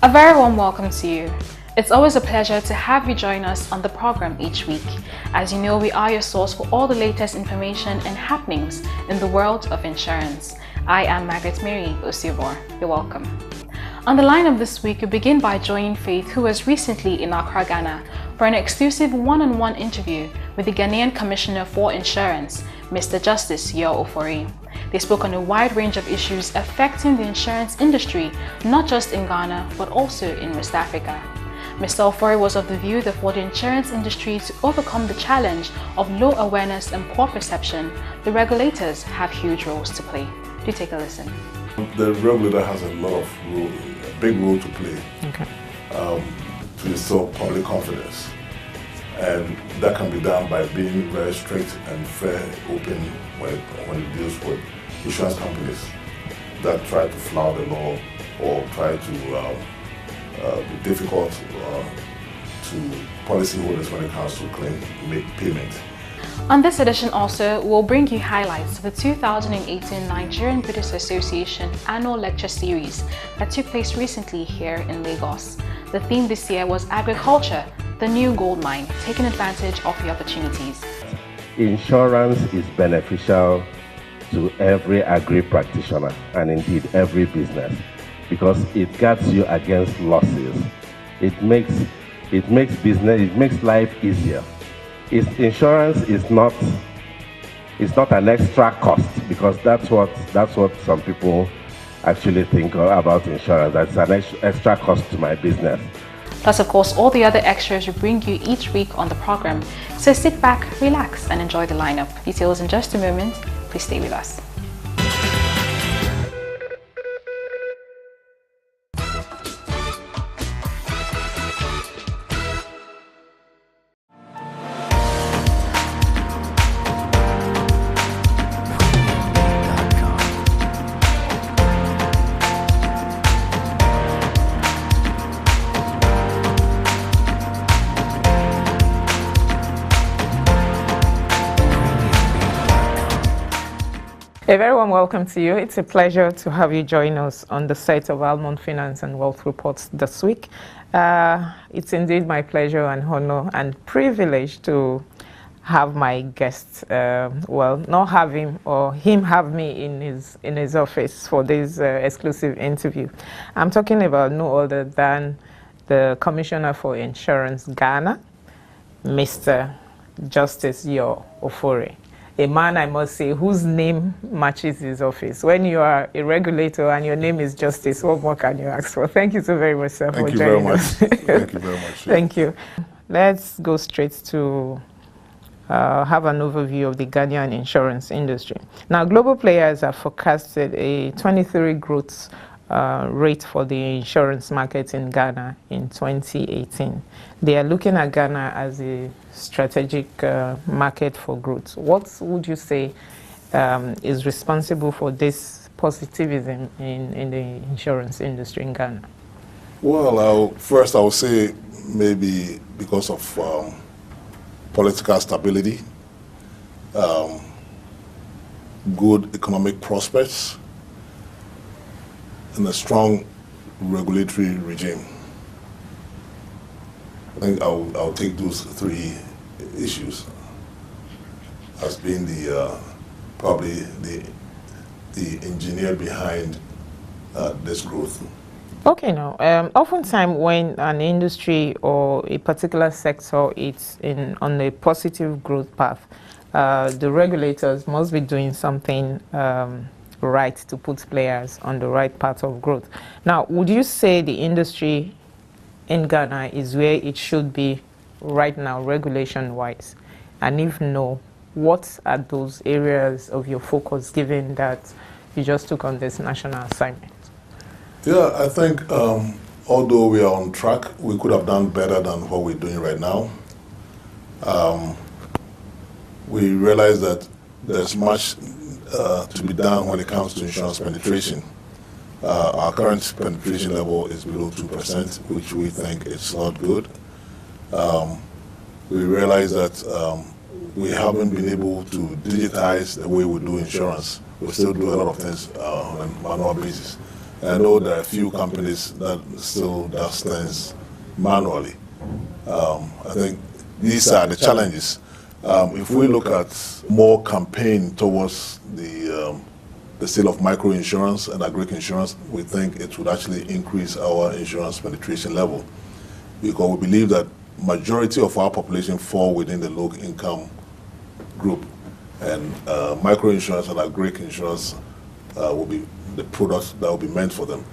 A very warm welcome to you. It's always a pleasure to have you join us on the program each week. As you know, we are your source for all the latest information and happenings in the world of insurance. I am Margaret Mary Osiobor. You're welcome. On the lineup this week, we begin by joining Faith, who was recently in Accra, Ghana, for an exclusive one-on-one interview with the Ghanaian Commissioner for Insurance, Mr. Justice Yor Ofori. They spoke on a wide range of issues affecting the insurance industry, not just in Ghana, but also in West Africa. Mr. Ofori was of the view that for the insurance industry to overcome the challenge of low awareness and poor perception, the regulators have huge roles to play. Do take a listen. The regulator has a big role to play to instill public confidence. And that can be done by being very strict and fair, open when it deals with insurance companies that try to flout the law or try to be difficult to policyholders when it comes to make payment. On this edition also, we'll bring you highlights of the 2018 Nigerian British Association Annual Lecture Series that took place recently here in Lagos. The theme this year was Agriculture, the New Gold Mine, taking advantage of the opportunities. Insurance is beneficial to every agri-practitioner and indeed every business because it guards you against losses. It makes life easier. Insurance is not an extra cost because that's what some people actually think about insurance. That's an extra cost to my business. Plus, of course, all the other extras we bring you each week on the program. So sit back, relax, and enjoy the lineup. Details in just a moment. Please stay with us. A very warm welcome to you. It's a pleasure to have you join us on the set of Almond Finance and Wealth Reports this week. It's indeed my pleasure and honor and privilege to have my guest, not have him or him have me in his office for this exclusive interview. I'm talking about no other than the Commissioner for Insurance Ghana, Mr. Justice Yor Ofori. A man, I must say, whose name matches his office. When you are a regulator and your name is Justice, what more can you ask for? Thank you so very much, sir, for joining us. Thank you very much. Thank you. Let's go straight to have an overview of the Ghanaian insurance industry. Now, global players have forecasted a 23 growth rate for the insurance market in Ghana in 2018. They are looking at Ghana as a strategic market for growth. What would you say is responsible for this positivism in the insurance industry in Ghana? Well, first I would say maybe because of political stability, good economic prospects, and a strong regulatory regime. I think I'll take those three issues as being probably the engineer behind this growth. Okay, now, oftentimes when an industry or a particular sector is on a positive growth path, the regulators must be doing something right to put players on the right path of growth. Now, would you say the industry in Ghana is where it should be right now, regulation-wise? And if no, what are those areas of your focus, given that you just took on this national assignment? Yeah, I think although we are on track, we could have done better than what we're doing right now. We realize that there's much to be done when it comes to insurance penetration. Our current penetration level is below 2%, which we think is not good. We realize that we haven't been able to digitize the way we do insurance. We still do a lot of things on a manual basis. And I know there are a few companies that still does things manually. I think these are the challenges. If we look at more campaign towards the sale of microinsurance and agri insurance, we think it would actually increase our insurance penetration level, because we believe that majority of our population fall within the low income group, and microinsurance and agri insurance will be the products that will be meant for them.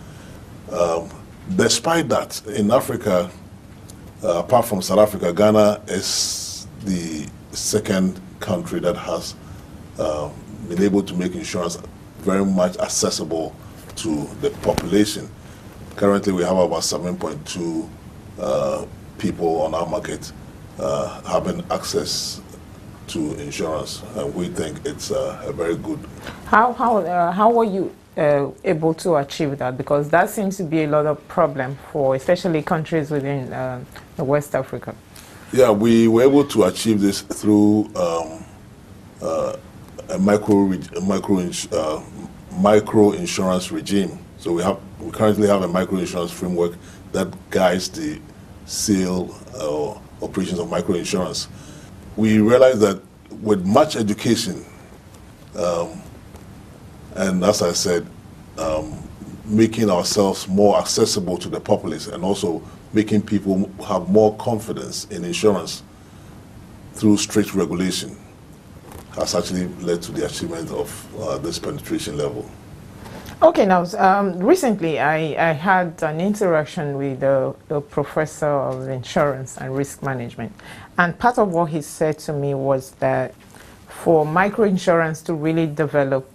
Despite that, in Africa, apart from South Africa, Ghana is the second country that has been able to make insurance very much accessible to the population. Currently, we have about 7.2 people on our market having access to insurance, and we think it's a very good. How were you able to achieve that? Because that seems to be a lot of problem for especially countries within the West Africa. Yeah, we were able to achieve this through a micro insurance regime. So we currently have a micro insurance framework that guides the sale operations of micro insurance. We realized that with much education, and as I said, making ourselves more accessible to the populace, and also making people have more confidence in insurance through strict regulation, has actually led to the achievement of this penetration level. Okay, now recently I had an interaction with the professor of insurance and risk management, and part of what he said to me was that for microinsurance to really develop,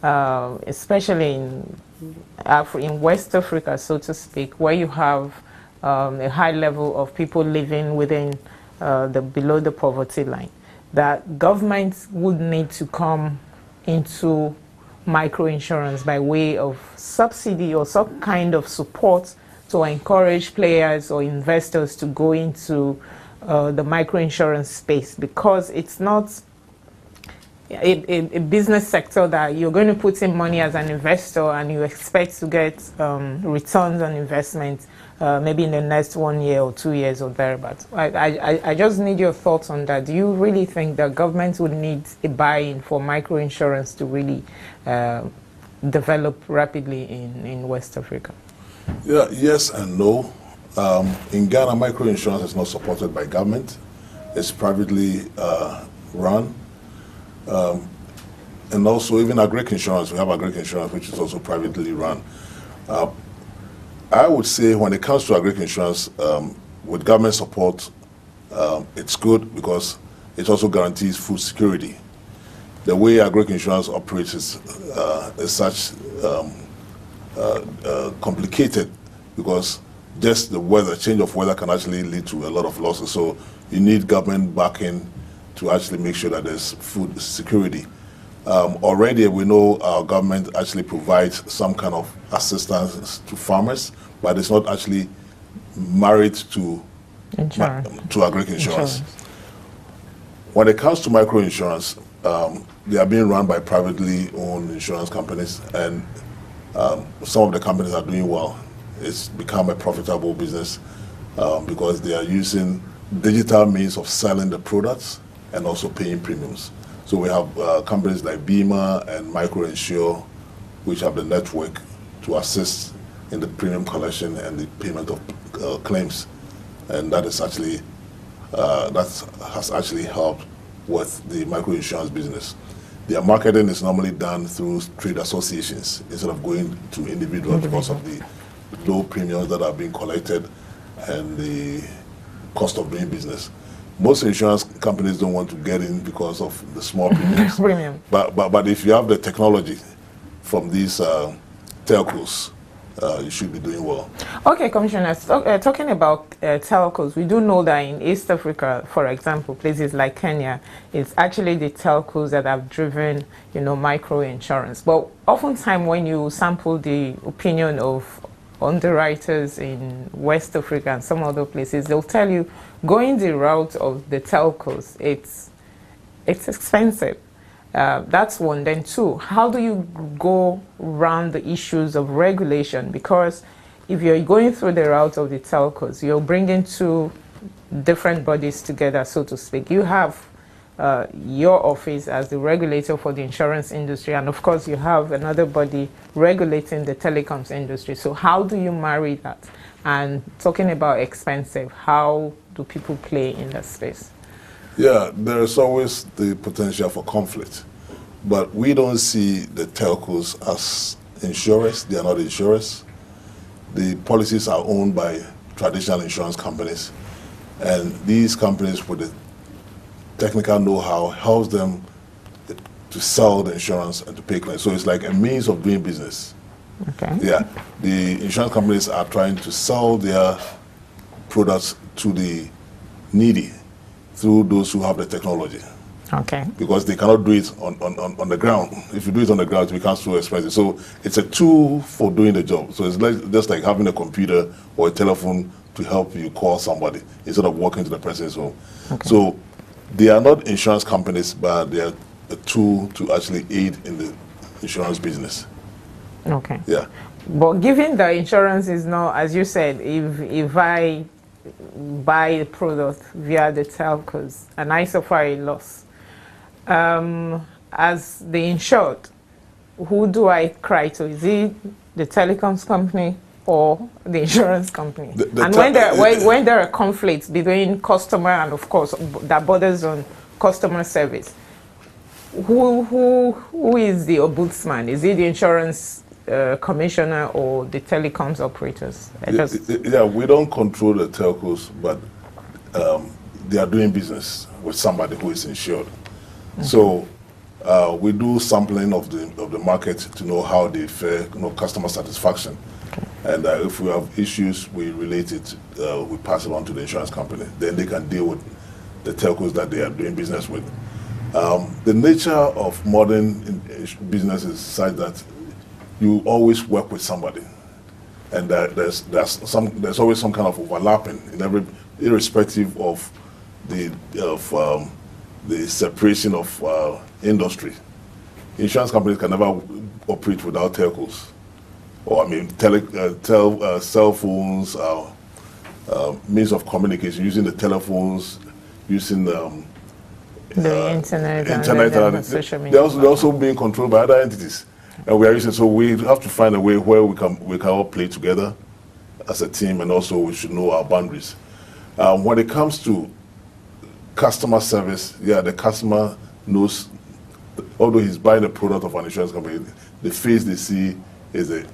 especially in West Africa, so to speak, where you have a high level of people living within below the poverty line, that governments would need to come into microinsurance by way of subsidy or some kind of support to encourage players or investors to go into the microinsurance space, because it's not a business sector that you're going to put in money as an investor and you expect to get returns on investment maybe in the next 1 year or 2 years or thereabouts. I just need your thoughts on that. Do you really think that governments would need a buy-in for microinsurance to really develop rapidly in West Africa? Yeah, yes and no. In Ghana, microinsurance is not supported by government. It's privately run. And also even agri insurance, we have agri insurance which is also privately run. I would say when it comes to agri insurance, with government support, it's good because it also guarantees food security. The way agri insurance operates is such complicated, because just the weather, change of weather can actually lead to a lot of losses. So you need government backing to actually make sure that there's food security. Already we know our government actually provides some kind of assistance to farmers, but it's not actually married to agri insurance. When it comes to microinsurance, they are being run by privately owned insurance companies, and some of the companies are doing well. It's become a profitable business because they are using digital means of selling the products and also paying premiums. So we have companies like Bima and MicroInsure, which have the network to assist in the premium collection and the payment of claims, and that is actually that has actually helped with the microinsurance business. Their marketing is normally done through trade associations instead of going to individuals because of the low premiums that are being collected and the cost of doing business. Most insurance companies don't want to get in because of the small premiums. But if you have the technology from these telcos, you should be doing well. Okay, Commissioner, talking about telcos, we do know that in East Africa, for example, places like Kenya, it's actually the telcos that have driven, micro-insurance. But oftentimes when you sample the opinion of underwriters in West Africa and some other places, they'll tell you going the route of the telcos, it's expensive. That's one. Then two, how do you go around the issues of regulation? Because if you're going through the route of the telcos, you're bringing two different bodies together, so to speak. You have your office as the regulator for the insurance industry, and of course you have another body regulating the telecoms industry. So how do you marry that? And talking about expensive, how do people play in that space? Yeah, there's always the potential for conflict, but we don't see the telcos as insurers. They are not insurers. The policies are owned by traditional insurance companies, and these companies with the technical know-how helps them to sell the insurance and to pay claims. So it's like a means of doing business. Okay. Yeah, the insurance companies are trying to sell their products to the needy through those who have the technology. Okay. Because they cannot do it on the ground. If you do it on the ground, it becomes too expensive. So it's a tool for doing the job. So it's just like having a computer or a telephone to help you call somebody instead of walking to the person's home. Okay. So they are not insurance companies, but they are a tool to actually aid in the insurance business. Okay. Yeah. But given the insurance is not, as you said, if I buy a product via the telcos and I suffer a loss, as the insured, who do I cry to? Is it the telecoms company or the insurance company? And when there are conflicts between customer and, of course, that borders on customer service, who is the ombudsman? Is it the insurance commissioner or the telecoms operators? Yeah, we don't control the telcos, but they are doing business with somebody who is insured. Okay. So we do sampling of the market to know how they fare, customer satisfaction. Okay. And if we have issues, we relate it, we pass it on to the insurance company. Then they can deal with the telcos that they are doing business with. The nature of modern business is such that you always work with somebody, and there's always some kind of overlapping in irrespective of the separation of industry. Insurance companies can never operate without telcos, or cell phones, means of communication, using the telephones, using the internet and social media. They're also being controlled by other entities, and we are using. So we have to find a way where we can all play together as a team, and also we should know our boundaries. When it comes to customer service, yeah, the customer knows, although he's buying a product of an insurance company, the face they see is the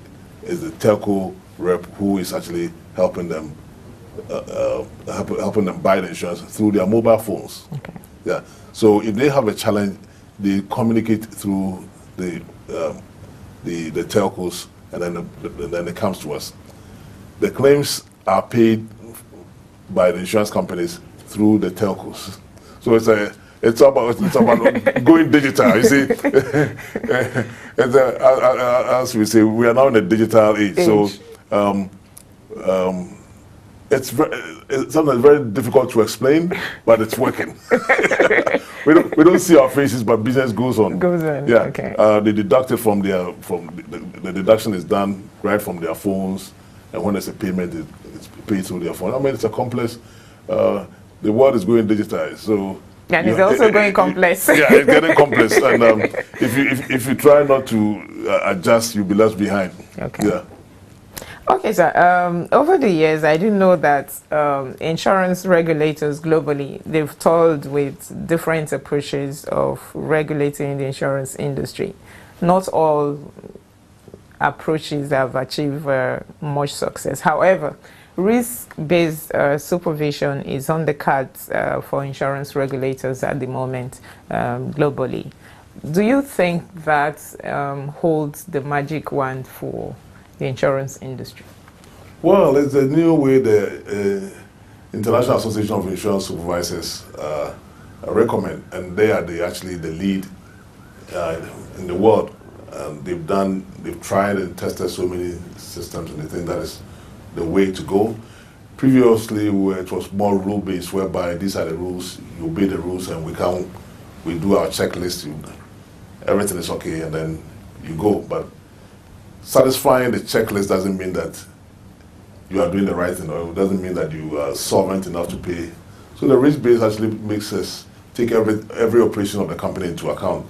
telco rep who is actually helping them buy the insurance through their mobile phones. Okay. Yeah. So if they have a challenge, they communicate through the telcos, and then it comes to us. The claims are paid by the insurance companies through the telcos. So it's about going digital. You see, as we say, we are now in a digital age. So it's sometimes very difficult to explain, but it's working. we don't see our faces, but business goes on. Yeah. Okay. They deduct it from the deduction is done right from their phones, and when there's a payment, it's paid through their phone. I mean, it's a complex. The world is going digitized, so. And it's also going complex. Yeah, it's getting complex, and if you try not to adjust, you'll be left behind. Okay. Yeah. Okay, sir. Over the years, I do know that insurance regulators globally, they've toiled with different approaches of regulating the insurance industry. Not all approaches have achieved much success. However, risk-based supervision is on the cards for insurance regulators at the moment globally. Do you think that holds the magic wand for the insurance industry? Well, it's a new way the International Association of Insurance Supervisors recommend, and they are actually the lead in the world. They've tried and tested so many systems, and they think that is the way to go. Previously, it was more rule-based, whereby these are the rules, you obey the rules, and we do our checklist. everything is okay, and then you go. But satisfying the checklist doesn't mean that you are doing the right thing, or it doesn't mean that you are solvent enough to pay. So the risk base actually makes us take every operation of the company into account,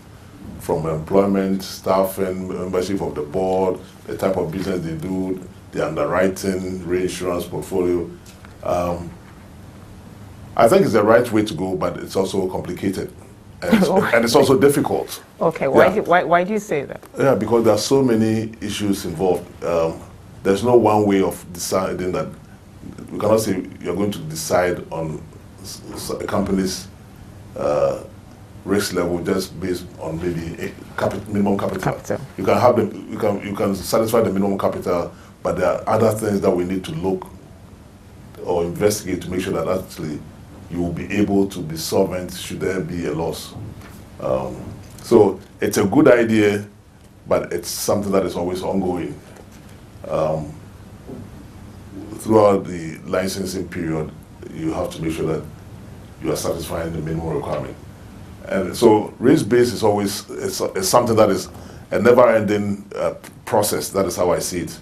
from employment, staffing, membership of the board, the type of business they do, the underwriting, reinsurance portfolio. I think it's the right way to go, but it's also complicated. And it's also difficult. Okay, why do you say that? Yeah, because there are so many issues involved. There's no one way of deciding that. We cannot say you're going to decide on a company's risk level just based on maybe minimum capital. You can have you can satisfy the minimum capital, but there are other things that we need to look or investigate to make sure that actually you will be able to be solvent should there be a loss. So it's a good idea, but it's something that is always ongoing. Throughout the licensing period, you have to make sure that you are satisfying the minimum requirement. And so risk-based is always it's something that is a never-ending process. That is how I see it.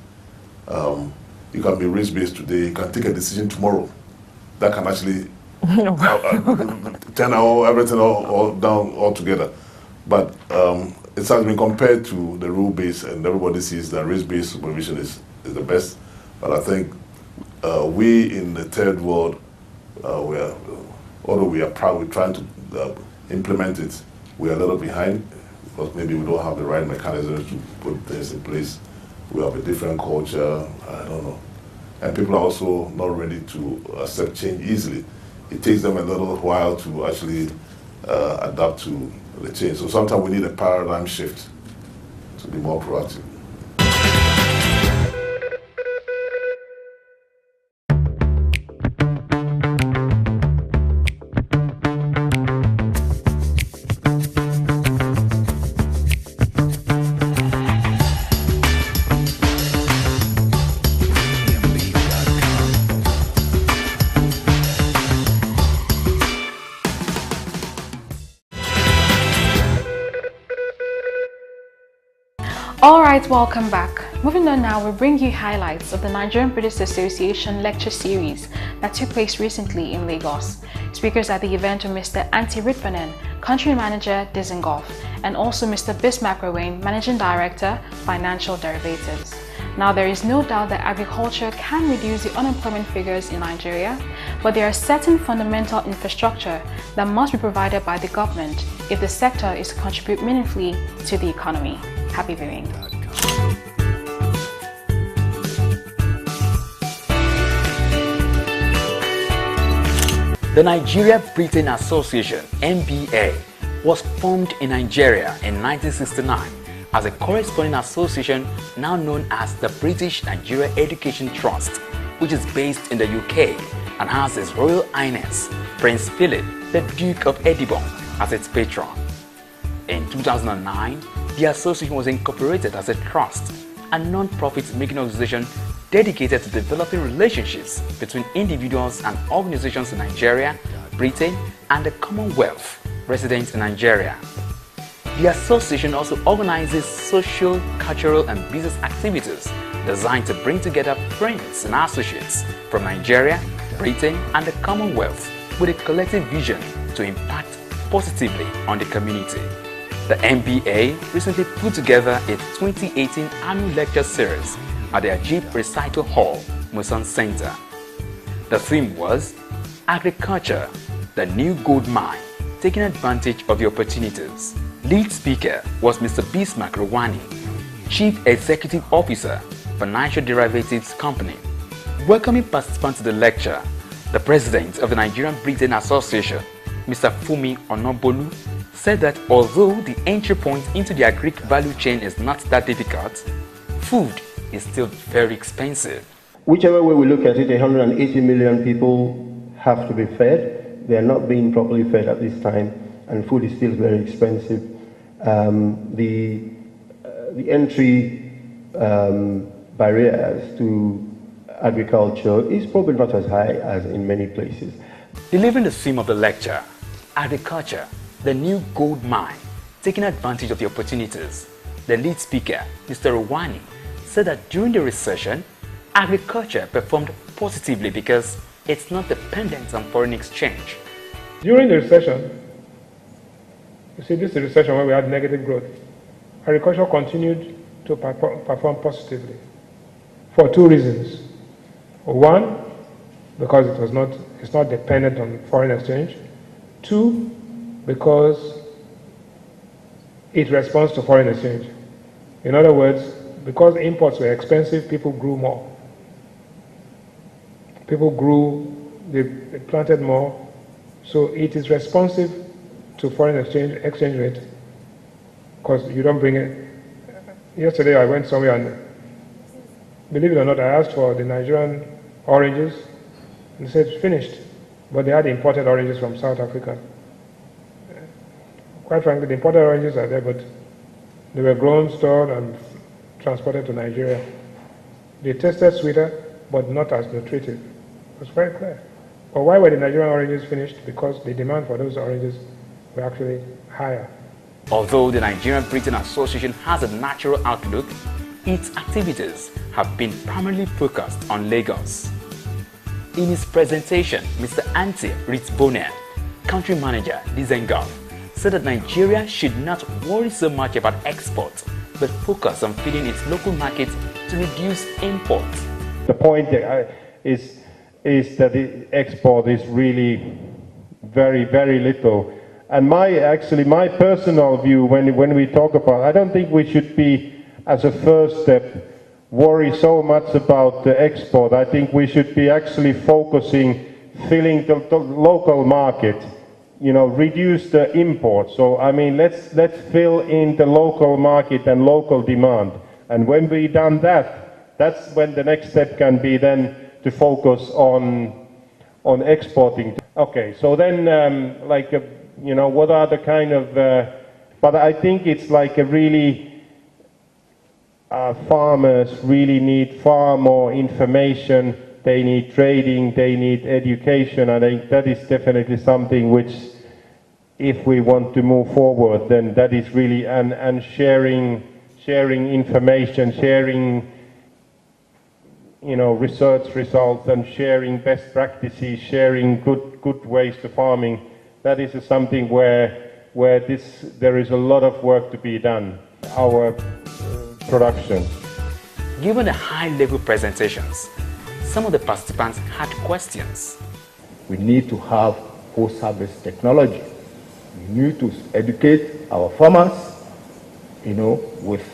You can be risk-based today, you can take a decision tomorrow that can actually turn everything all down altogether. But it has been compared to the rule-based, and everybody sees that risk-based supervision is the best. But I think we in the third world, although we are proud, we're trying to implement it, we are a little behind because maybe we don't have the right mechanisms to put things in place. We have a different culture, I don't know. And people are also not ready to accept change easily. It takes them a little while to actually adapt to the change. So sometimes we need a paradigm shift to be more proactive. Alright, welcome back. Moving on now, we bring you highlights of the Nigerian British Association lecture series that took place recently in Lagos. Speakers at the event were Mr. Antti Ritvanen, Country Manager, Dizengoff, and also Mr. Bismarck Rowan, Managing Director, Financial Derivatives. Now, there is no doubt that agriculture can reduce the unemployment figures in Nigeria, but there are certain fundamental infrastructure that must be provided by the government if the sector is to contribute meaningfully to the economy. Happy viewing. The Nigeria-Britain Association, NBA, was formed in Nigeria in 1969 as a corresponding association now known as the British Nigeria Education Trust, which is based in the UK and has His Royal Highness Prince Philip, the Duke of Edinburgh, as its patron. In 2009, the association was incorporated as a trust, a non-profit making organization dedicated to developing relationships between individuals and organizations in Nigeria, Britain, and the Commonwealth residents in Nigeria. The association also organizes social, cultural, and business activities designed to bring together friends and associates from Nigeria, Britain, and the Commonwealth with a collective vision to impact positively on the community. The NBA recently put together its 2018 annual lecture series at the Ajib Recital Hall, Musan Center. The theme was Agriculture, the New Gold Mine, taking advantage of the opportunities. Lead speaker was Mr. Bismarck Rowani, Chief Executive Officer, Financial Derivatives Company. Welcoming participants to the lecture, the President of the Nigerian Britain Association, Mr. Fumi Onobolu, said that although the entry point into the agric value chain is not that difficult, food is still very expensive. Whichever way we look at it, 180 million people have to be fed. They are not being properly fed at this time, and food is still very expensive. The entry barriers to agriculture is probably not as high as in many places. Delivering the theme of the lecture, Agriculture, the New Gold Mine, taking advantage of the opportunities. The lead speaker, Mr. Rwani, said that during the recession, agriculture performed positively because it's not dependent on foreign exchange. During the recession, you see, this is a recession where we had negative growth. Agriculture continued to perform positively for two reasons. One, because it's not dependent on foreign exchange. Two, because it responds to foreign exchange. In other words, because imports were expensive, people grew more. People grew, they planted more, so it is responsive to foreign exchange rate, because you don't bring it. Yesterday I went somewhere and, believe it or not, I asked for the Nigerian oranges, and they said it's finished, but they had imported oranges from South Africa. Quite frankly, the imported oranges are there, but they were grown, stored, and transported to Nigeria. They tasted sweeter, but not as nutritive. It was very clear. But why were the Nigerian oranges finished? Because the demand for those oranges were actually higher. Although the Nigerian Britain Association has a natural outlook, its activities have been primarily focused on Lagos. In his presentation, Mr. Ante Ritzbonen, country manager, Dizengoff, said that Nigeria should not worry so much about exports, but focus on feeding its local market to reduce imports. The point is that the export is really very, very little. And my personal view, when we talk about, I don't think we should be, as a first step, worry so much about the export. I think we should be actually focusing, filling the local market, you know, reduce the import. So, I mean, let's fill in the local market and local demand. And when we've done that, that's when the next step can be then to focus on exporting. Okay, so then, you know, what are the kind of, but I think it's like a really, farmers really need far more information, they need trading, they need education. I think that is definitely something which, if we want to move forward, then that is really, and sharing information, sharing, you know, research results, and sharing best practices, sharing good ways to farming. That is something where there is a lot of work to be done. Our production. Given the high-level presentations, some of the participants had questions. We need to have post-harvest technology. We need to educate our farmers, you know, with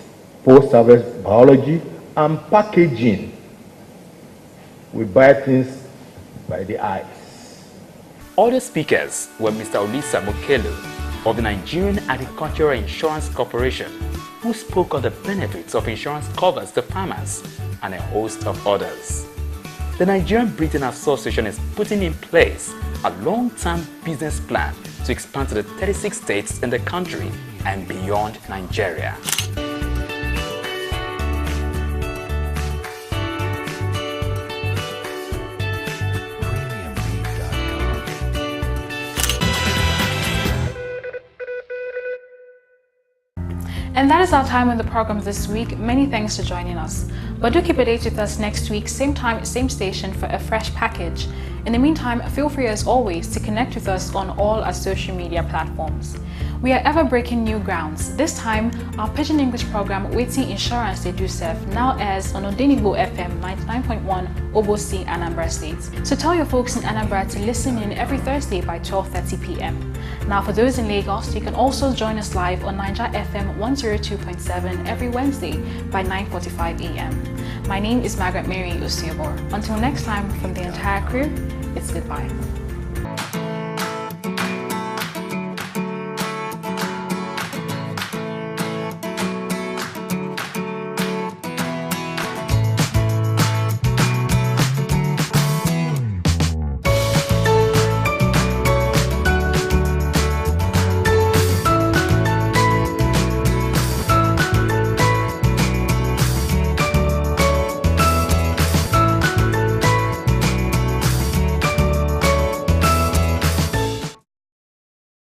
post-harvest biology and packaging. We buy things by the eyes. Other speakers were Mr. Olisa Mokelu of the Nigerian Agricultural Insurance Corporation, who spoke on the benefits of insurance covers to farmers, and a host of others. The Nigerian Britain Association is putting in place a long-term business plan to expand to the 36 states in the country and beyond Nigeria. And that is our time on the program this week. Many thanks for joining us. But do keep a date with us next week, same time, same station, for a fresh package. In the meantime, feel free as always to connect with us on all our social media platforms. We are ever breaking new grounds. This time, our Pidgin English program, Waiting Insurance They Do Serve, now airs on Odenigbo FM 99.1, Obosi, Anambra State. So tell your folks in Anambra to listen in every Thursday by 12:30 p.m. Now for those in Lagos, you can also join us live on Niger FM 102.7 every Wednesday by 9:45 a.m. My name is Margaret Mary Osiobor. Until next time, from the entire crew, it's goodbye.